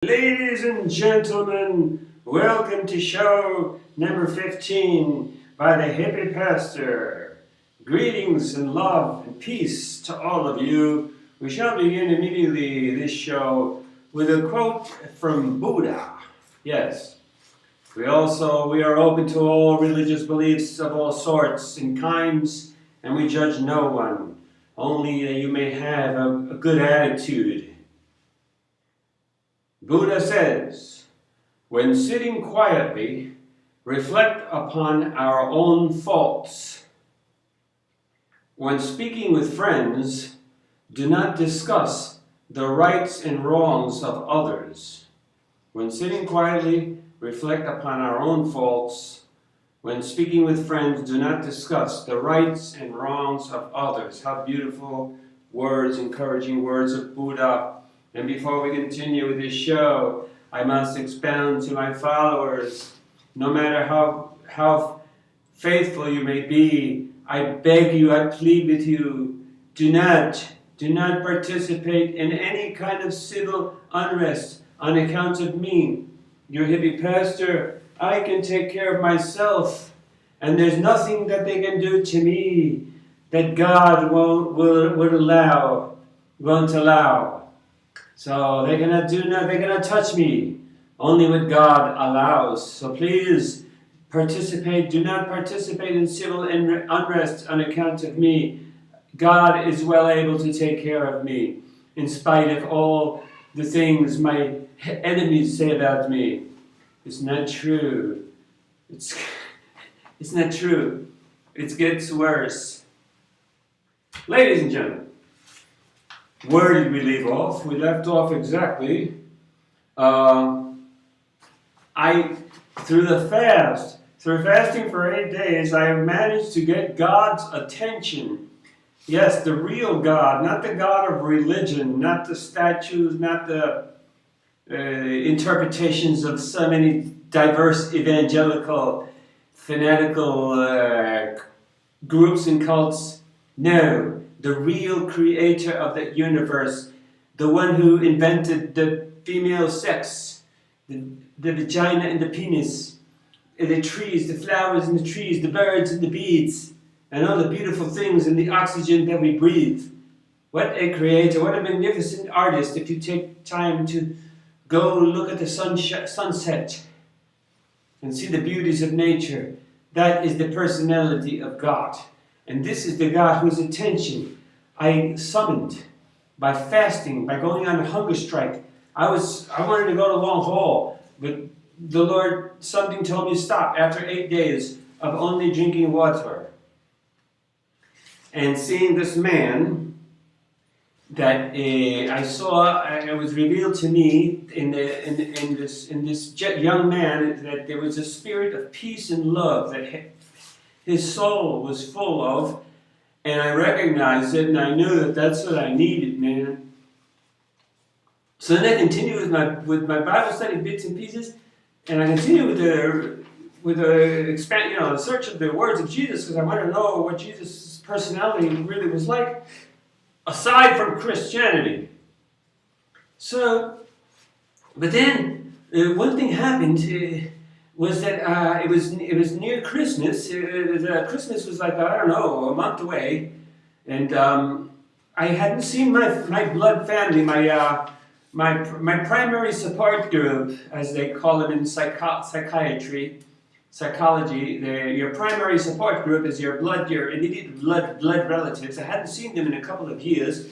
Ladies and gentlemen, welcome to show number 15 by the Hippie Pastor. Greetings and love and peace to all of you. We shall begin immediately this show with a quote from Buddha. Yes, we are open to all religious beliefs of all sorts and kinds, and we judge no one. Only that you may have a good attitude. Buddha says, when sitting quietly, reflect upon our own faults. When speaking with friends, do not discuss the rights and wrongs of others. When sitting quietly, reflect upon our own faults. When speaking with friends, do not discuss the rights and wrongs of others. How beautiful words, encouraging words of Buddha. And before we continue with this show, I must expound to my followers, no matter how faithful you may be, I beg you, I plead with you, do not participate in any kind of civil unrest on account of me. Your hippie pastor, I can take care of myself, and there's nothing that they can do to me that God won't allow. So they're gonna touch me. Only what God allows. So please do not participate in civil unrest on account of me. God is well able to take care of me, in spite of all the things my enemies say about me. It's not true. It's not true. It gets worse. Ladies and gentlemen, where did we leave off? We left off exactly. Through fasting for 8 days, I have managed to get God's attention. Yes, the real God, not the God of religion, not the statues, not the interpretations of so many diverse evangelical, fanatical groups and cults. No. The real creator of the universe, the one who invented the female sex, the vagina and the penis, the trees, the flowers and the trees, the birds and the bees, and all the beautiful things and the oxygen that we breathe. What a creator, what a magnificent artist if you take time to go look at the sunset and see the beauties of nature. That is the personality of God. And this is the God whose attention I summoned by fasting, by going on a hunger strike. I wanted to go to long haul, but the Lord, something told me to stop after 8 days of only drinking water. And seeing this man that I saw, it was revealed to me in this young man that there was a spirit of peace and love that his soul was full of, and I recognized it, and I knew that that's what I needed, man. So then I continued with my Bible study bits and pieces, and I continued with the search of the words of Jesus, because I wanted to know what Jesus' personality really was like, aside from Christianity. So, but then one thing happened. Was that it was near Christmas. Christmas was like, I don't know, a month away, and I hadn't seen my blood family, my primary support group, as they call it in psychology. Your primary support group is your immediate blood relatives. I hadn't seen them in a couple of years.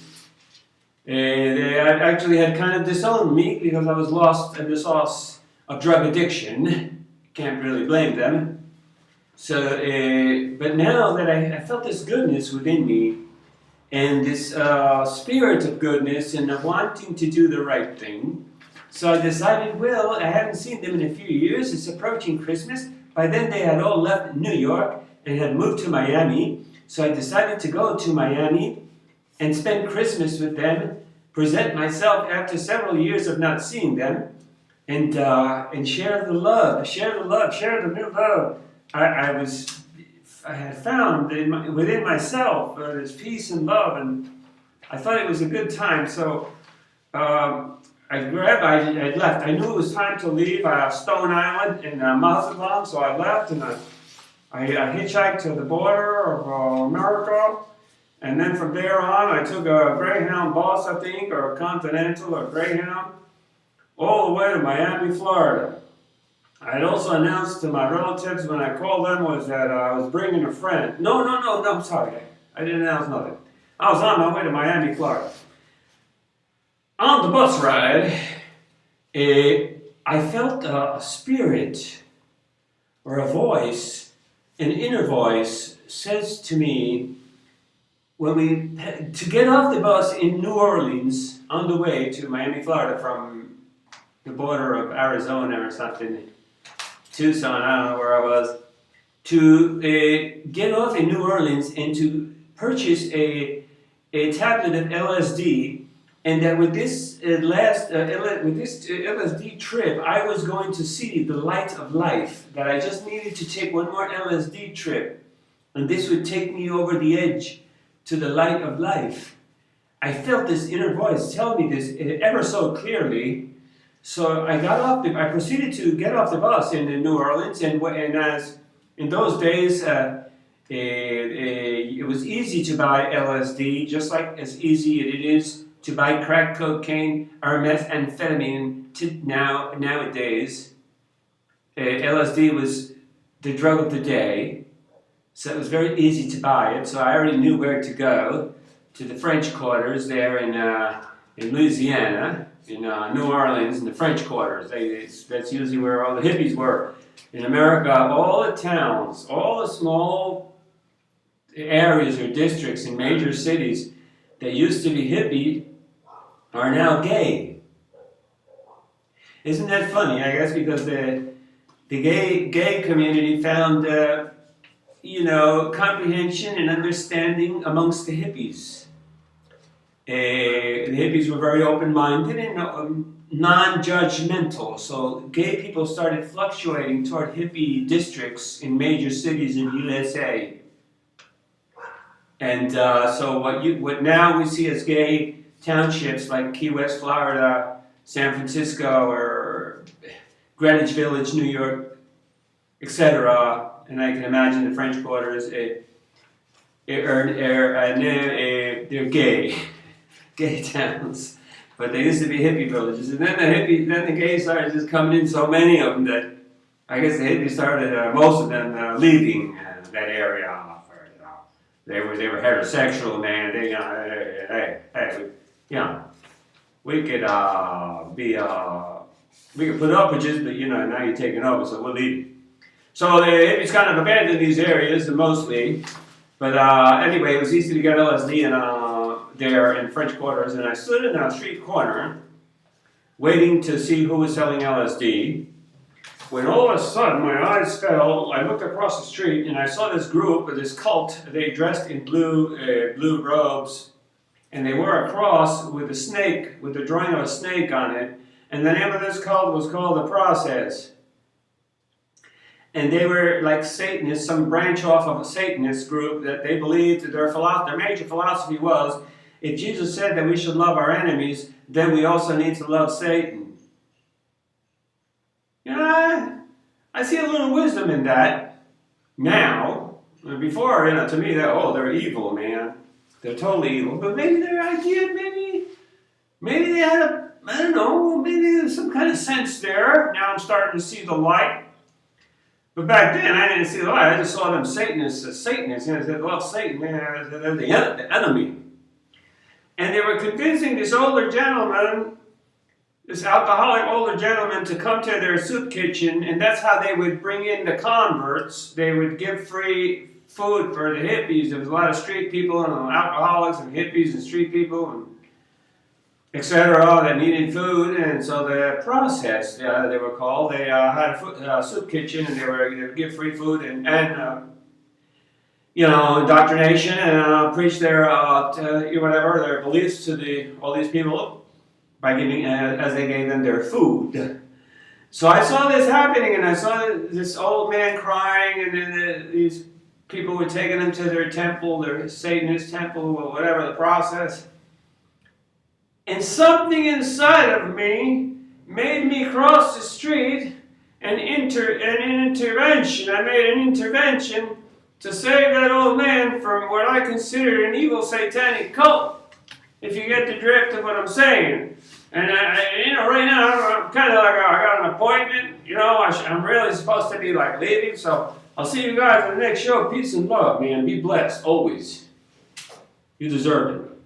They actually had kind of disowned me because I was lost in the sauce of drug addiction. Can't really blame them. So, but now that I felt this goodness within me, and this spirit of goodness and of wanting to do the right thing, so I decided, well, I haven't seen them in a few years. It's approaching Christmas. By then they had all left New York and had moved to Miami. So I decided to go to Miami and spend Christmas with them, present myself after several years of not seeing them, and share the love, share the new love. I had found within myself this peace and love, and I thought it was a good time. So I left. I knew it was time to leave Stone Island in Mazatlan, so I left and I hitchhiked to the border of America. And then from there on, I took a Greyhound bus, I think, or a Continental or Greyhound, all the way to Miami, Florida. I had also announced to my relatives when I called them was that I was bringing a friend. No, I'm sorry. I didn't announce nothing. I was on my way to Miami, Florida. On the bus ride, I felt a spirit or a voice, an inner voice says to me, to get off the bus in New Orleans on the way to Miami, Florida from the border of Arizona or something, Tucson, I don't know where I was, to get off in New Orleans and to purchase a tablet of LSD, and that with this LSD trip, I was going to see the light of life, that I just needed to take one more LSD trip, and this would take me over the edge to the light of life. I felt this inner voice tell me this ever so clearly. So I proceeded to get off the bus in New Orleans, and as in those days, it was easy to buy LSD, just like as easy it is to buy crack cocaine or methamphetamine nowadays. LSD was the drug of the day, so it was very easy to buy it. So I already knew where to go, to the French quarters there in Louisiana, in New Orleans, in the French quarters. That's usually where all the hippies were. In America, all the towns, all the small areas or districts in major cities that used to be hippie are now gay. Isn't that funny? I guess because the gay community found comprehension and understanding amongst the hippies. The hippies were very open-minded and non-judgmental, so gay people started fluctuating toward hippie districts in major cities in USA. And so what now we see as gay townships like Key West, Florida, San Francisco, or Greenwich Village, New York, etc., and I can imagine the French quarters, they're gay towns, but they used to be hippie villages. And then the gays started just coming in, so many of them that I guess the hippies started, most of them leaving that area. They were heterosexual, man. We could put up with this, but now you're taking over, so we'll leave. So the hippies kind of abandoned these areas mostly, but anyway, it was easy to get LSD there in French quarters, and I stood in a street corner waiting to see who was selling LSD, when all of a sudden my eyes fell. I looked across the street and I saw this group, this cult. They dressed in blue robes, and they wore a cross with a snake, with the drawing of a snake on it, and the name of this cult was called The Process. And they were like Satanists, some branch off of a Satanist group that they believed that their major philosophy was, if Jesus said that we should love our enemies, then we also need to love Satan. I see a little wisdom in that now. Before, to me, they're evil, man. They're totally evil. But maybe their idea, maybe they had maybe there's some kind of sense there. Now I'm starting to see the light. But back then, I didn't see the light. I just saw them Satanists as Satanists. I said, well, Satan, man, they're the enemy. And they were convincing this older gentleman, this alcoholic older gentleman, to come to their soup kitchen, and that's how they would bring in the converts. They would give free food for the hippies. There was a lot of street people and alcoholics and hippies and street people and etc. that needed food, and so the Process, they were called. They had a soup kitchen, and they would give free food and indoctrination and preach their their beliefs to all these people by giving as they gave them their food. So I saw this happening, and I saw this old man crying, and then these people were taking him to their temple, their Satanist temple, or whatever, the Process. And something inside of me made me cross the street and an intervention. I made an intervention to save that old man from what I consider an evil satanic cult, if you get the drift of what I'm saying. And right now, I'm kind of like, I got an appointment, I'm really supposed to be like leaving, so I'll see you guys on the next show. Peace and love, man. Be blessed, always. You deserve it.